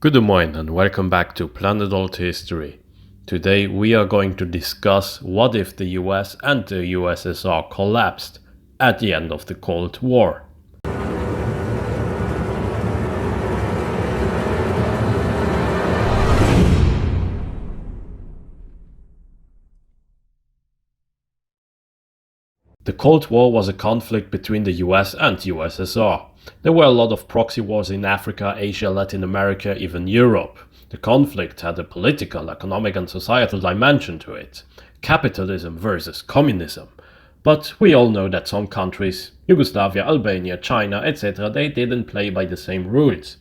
Good morning and welcome back to Planet Althistory. Today we are going to discuss what if the US and the USSR collapsed at the end of the Cold War. The Cold War was a conflict between the US and USSR. There were a lot of proxy wars in Africa, Asia, Latin America, even Europe. The conflict had a political, economic and societal dimension to it. Capitalism versus communism. But we all know that some countries, Yugoslavia, Albania, China, etc., they didn't play by the same rules.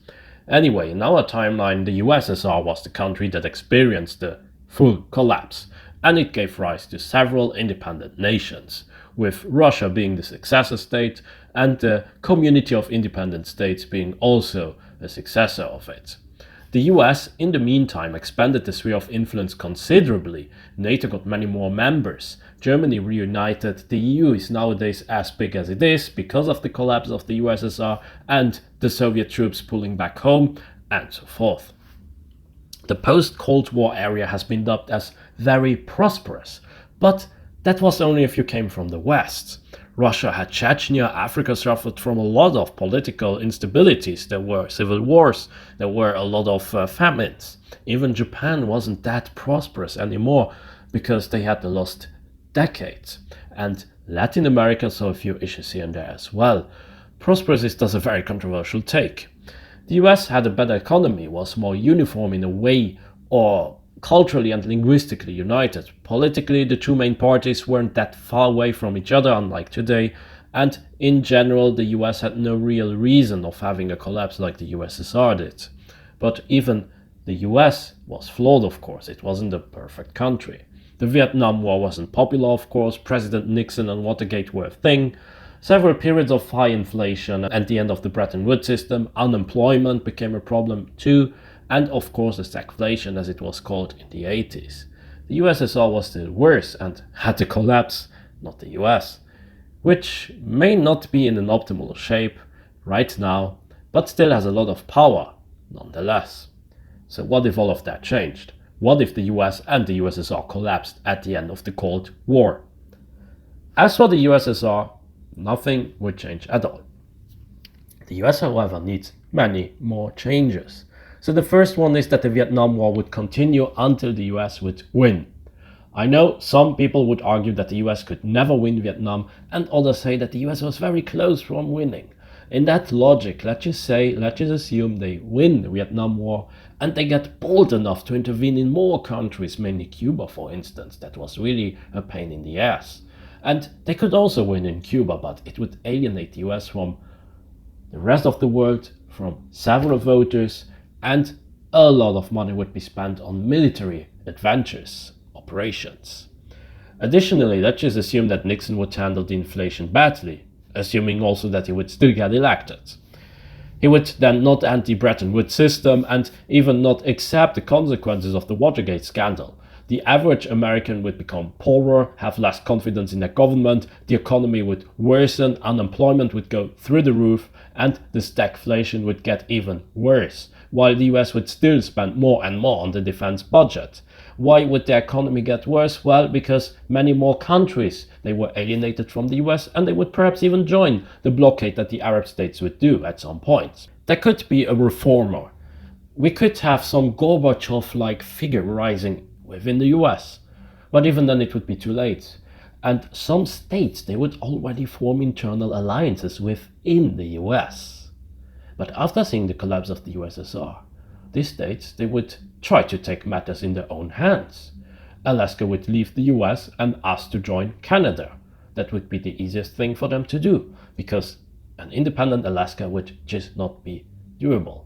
Anyway, in our timeline, the USSR was the country that experienced the full collapse, and it gave rise to several independent nations, with Russia being the successor state and the Community of Independent States being also a successor of it. The US, in the meantime, expanded the sphere of influence considerably. NATO got many more members. Germany reunited. The EU is nowadays as big as it is because of the collapse of the USSR and the Soviet troops pulling back home, and so forth. The post-Cold War area has been dubbed as very prosperous, but that was only if you came from the West. Russia had Chechnya, Africa suffered from a lot of political instabilities, there were civil wars, there were a lot of famines. Even Japan wasn't that prosperous anymore because they had the lost decades. And Latin America saw a few issues here and there as well. Prosperous is thus a very controversial take. The US had a better economy, was more uniform in a way, or culturally and linguistically united. Politically, the two main parties weren't that far away from each other, unlike today, and in general, the US had no real reason of having a collapse like the USSR did. But even the US was flawed, of course. It wasn't a perfect country. The Vietnam War wasn't popular, of course. President Nixon and Watergate were a thing. Several periods of high inflation and the end of the Bretton Woods system. Unemployment became a problem too. And of course the stagflation, as it was called in the 80s. The USSR was still worse and had to collapse, not the US, which may not be in an optimal shape right now, but still has a lot of power nonetheless. So what if all of that changed? What if the US and the USSR collapsed at the end of the Cold War? As for the USSR, nothing would change at all. The US, however, needs many more changes. So the first one is that the Vietnam War would continue until the US would win. I know some people would argue that the US could never win Vietnam, and others say that the US was very close from winning. In that logic, let's just assume they win the Vietnam War and they get bold enough to intervene in more countries, mainly Cuba for instance. That was really a pain in the ass. And they could also win in Cuba, but it would alienate the US from the rest of the world, from several voters, and a lot of money would be spent on military adventures, operations. Additionally, let's just assume that Nixon would handle the inflation badly, assuming also that he would still get elected. He would then not end the Bretton Woods system and even not accept the consequences of the Watergate scandal. The average American would become poorer, have less confidence in their government, the economy would worsen, unemployment would go through the roof, and the stagflation would get even worse, while the US would still spend more and more on the defense budget. Why would the economy get worse? Well, because many more countries, they were alienated from the US and they would perhaps even join the blockade that the Arab states would do at some point. There could be a reformer. We could have some Gorbachev-like figure rising within the US, but even then it would be too late. And some states, they would already form internal alliances within the US. But after seeing the collapse of the USSR, these states, they would try to take matters in their own hands. Alaska would leave the US and ask to join Canada. That would be the easiest thing for them to do, because an independent Alaska would just not be doable.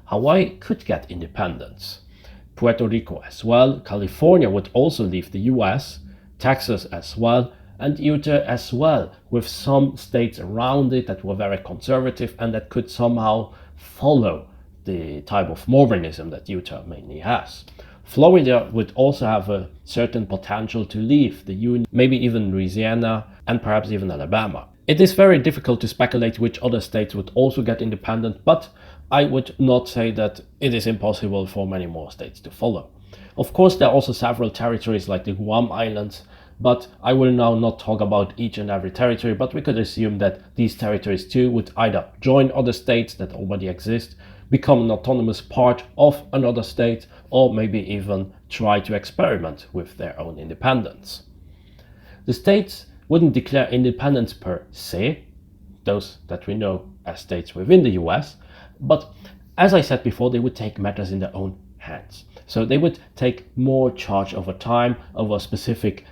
Hawaii could get independence. Puerto Rico as well. California would also leave the US, Texas as well, and Utah as well, with some states around it that were very conservative and that could somehow follow the type of Mormonism that Utah mainly has. Florida would also have a certain potential to leave the Union, maybe even Louisiana and perhaps even Alabama. It is very difficult to speculate which other states would also get independent, but I would not say that it is impossible for many more states to follow. Of course, there are also several territories like the Guam Islands, but I will now not talk about each and every territory, but we could assume that these territories too would either join other states that already exist, become an autonomous part of another state, or maybe even try to experiment with their own independence. The states wouldn't declare independence per se, those that we know as states within the US, but as I said before, they would take matters in their own hands. So they would take more charge over time, over specific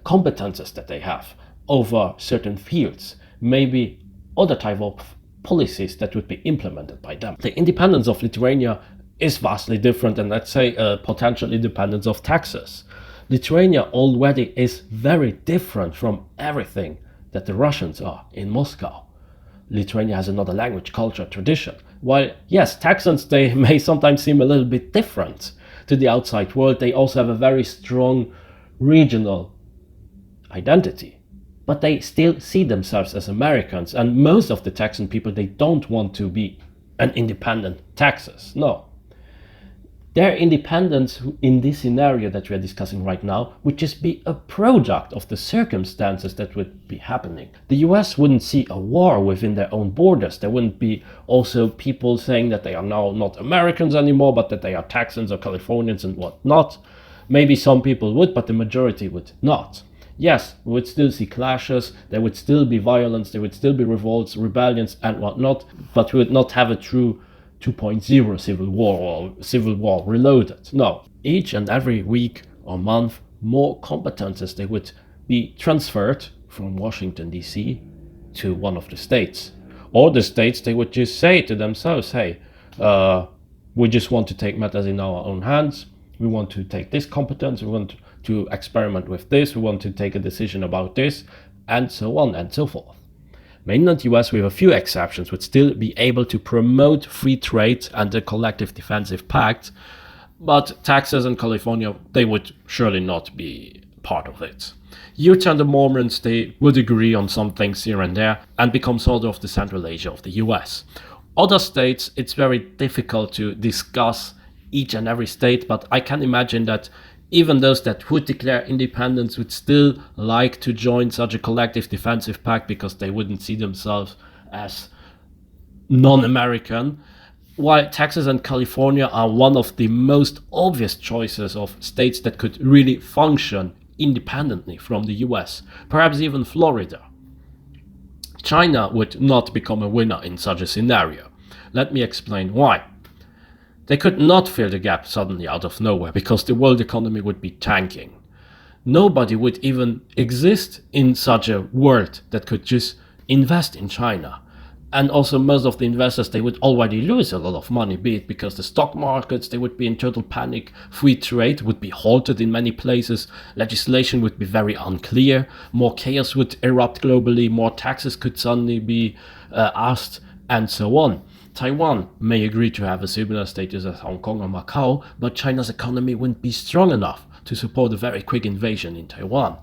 competences that they have, over certain fields, maybe other type of policies that would be implemented by them. The independence of Lithuania is vastly different than, let's say, a potential independence of Texas. Lithuania already is very different from everything that the Russians are in Moscow. Lithuania has another language, culture, tradition. While, yes, Texans, they may sometimes seem a little bit different to the outside world, they also have a very strong regional identity. But they still see themselves as Americans, and most of the Texan people, they don't want to be an independent Texas. No. Their independence in this scenario that we are discussing right now would just be a product of the circumstances that would be happening. The US wouldn't see a war within their own borders. There wouldn't be also people saying that they are now not Americans anymore, but that they are Texans or Californians and whatnot. Maybe some people would, but the majority would not. Yes, we would still see clashes, there would still be violence, there would still be revolts, rebellions and whatnot, but we would not have a true 2.0 civil war or civil war reloaded. No, each and every week or month, more competences, they would be transferred from Washington DC to one of the states. Or the states, they would just say to themselves, hey, we just want to take matters in our own hands. We want to take this competence, we want to experiment with this, we want to take a decision about this, and so on and so forth. Mainland US, with a few exceptions, would still be able to promote free trade and a collective defensive pact, but Texas and California, they would surely not be part of it. Utah and the Mormons, they would agree on some things here and there and become sort of the Central Asia of the US. Other states, it's very difficult to discuss each and every state, but I can imagine that even those that would declare independence would still like to join such a collective defensive pact because they wouldn't see themselves as non-American, while Texas and California are one of the most obvious choices of states that could really function independently from the US, perhaps even Florida. China would not become a winner in such a scenario. Let me explain why. They could not fill the gap suddenly out of nowhere because the world economy would be tanking. Nobody would even exist in such a world that could just invest in China. And also most of the investors, they would already lose a lot of money, be it because the stock markets, they would be in total panic, free trade would be halted in many places, legislation would be very unclear, more chaos would erupt globally, more taxes could suddenly be asked, and so on. Taiwan may agree to have a similar status as Hong Kong or Macau, but China's economy wouldn't be strong enough to support a very quick invasion in Taiwan.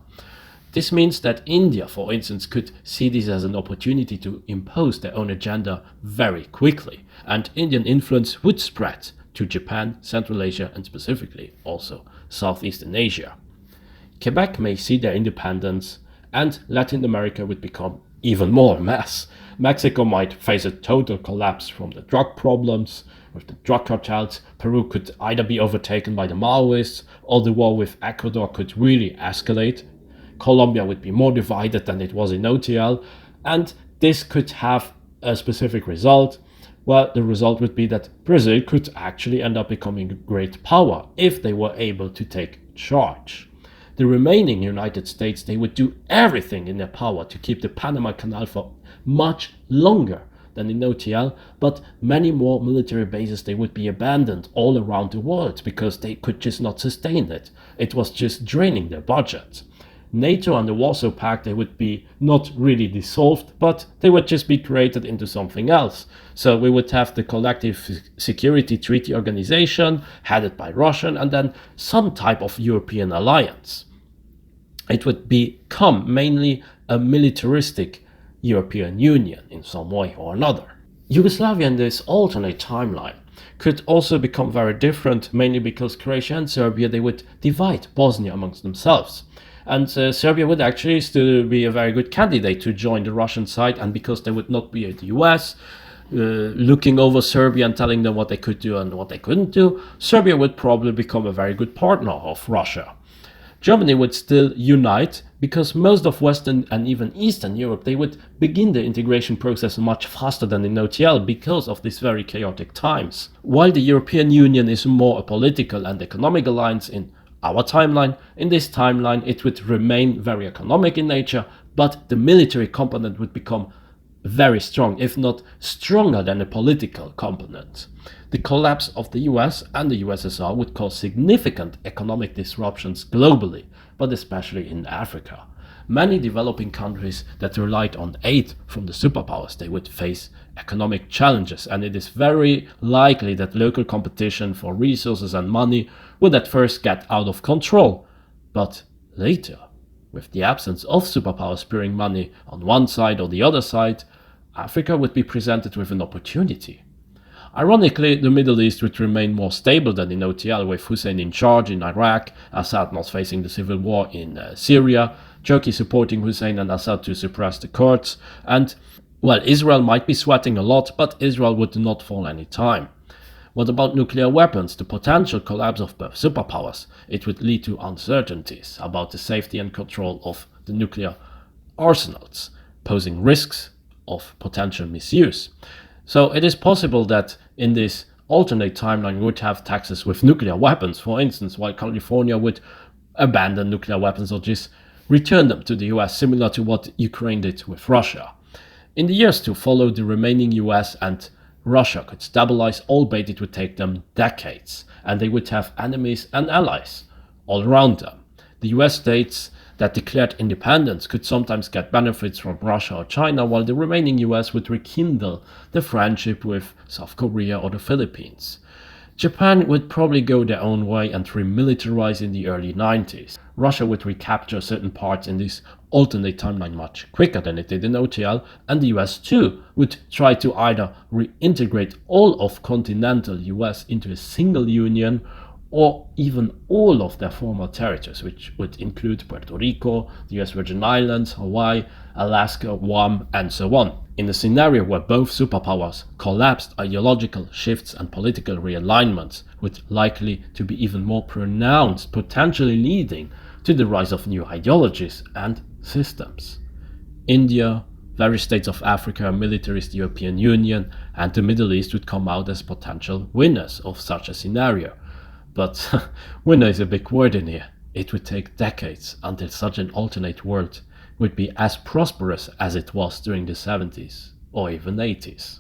This means that India, for instance, could see this as an opportunity to impose their own agenda very quickly, and Indian influence would spread to Japan, Central Asia, and specifically also Southeastern Asia. Quebec may see their independence, and Latin America would become even more a mess. Mexico might face a total collapse from the drug problems, with the drug cartels. Peru could either be overtaken by the Maoists, or the war with Ecuador could really escalate. Colombia would be more divided than it was in OTL, and this could have a specific result. Well, the result would be that Brazil could actually end up becoming a great power if they were able to take charge. The remaining United States, they would do everything in their power to keep the Panama Canal for much longer than in OTL, but many more military bases, they would be abandoned all around the world because they could just not sustain it. It was just draining their budget. NATO and the Warsaw Pact, they would be not really dissolved, but they would just be created into something else. So we would have the Collective Security Treaty Organization, headed by Russia, and then some type of European alliance. It would become mainly a militaristic European Union in some way or another. Yugoslavia in this alternate timeline could also become very different, mainly because Croatia and Serbia, they would divide Bosnia amongst themselves. And Serbia would actually still be a very good candidate to join the Russian side, and because there would not be the US looking over Serbia and telling them what they could do and what they couldn't do, Serbia would probably become a very good partner of Russia. Germany would still unite because most of Western and even Eastern Europe, they would begin the integration process much faster than in OTL because of these very chaotic times. While the European Union is more a political and economic alliance in our timeline, in this timeline it would remain very economic in nature, but the military component would become very strong, if not stronger than a political component. The collapse of the US and the USSR would cause significant economic disruptions globally, but especially in Africa. Many developing countries that relied on aid from the superpowers, they would face economic challenges, and it is very likely that local competition for resources and money would at first get out of control. But later, with the absence of superpowers spurring money on one side or the other side, Africa would be presented with an opportunity. Ironically, the Middle East would remain more stable than in OTL, with Hussein in charge in Iraq, Assad not facing the civil war in Syria, Turkey supporting Hussein and Assad to suppress the Kurds, and, well, Israel might be sweating a lot, but Israel would not fall any time. What about nuclear weapons? The potential collapse of both superpowers. It would lead to uncertainties about the safety and control of the nuclear arsenals, posing risks of potential misuse. So it is possible that in this alternate timeline we would have Texas with nuclear weapons, for instance, while California would abandon nuclear weapons or just return them to the US, similar to what Ukraine did with Russia. In the years to follow, the remaining US and Russia could stabilize, albeit it would take them decades, and they would have enemies and allies all around them. The US states that declared independence could sometimes get benefits from Russia or China, while the remaining US would rekindle the friendship with South Korea or the Philippines. Japan would probably go their own way and remilitarize in the early 90s. Russia would recapture certain parts in this alternate timeline much quicker than it did in OTL, and the US too would try to either reintegrate all of continental US into a single union, or even all of their former territories, which would include Puerto Rico, the US Virgin Islands, Hawaii, Alaska, Guam, and so on. In a scenario where both superpowers collapsed, ideological shifts and political realignments would likely to be even more pronounced, potentially leading to the rise of new ideologies and systems. India, various states of Africa, militarist European Union, and the Middle East would come out as potential winners of such a scenario. But winner is a big word in here. It would take decades until such an alternate world would be as prosperous as it was during the 70s or even 80s.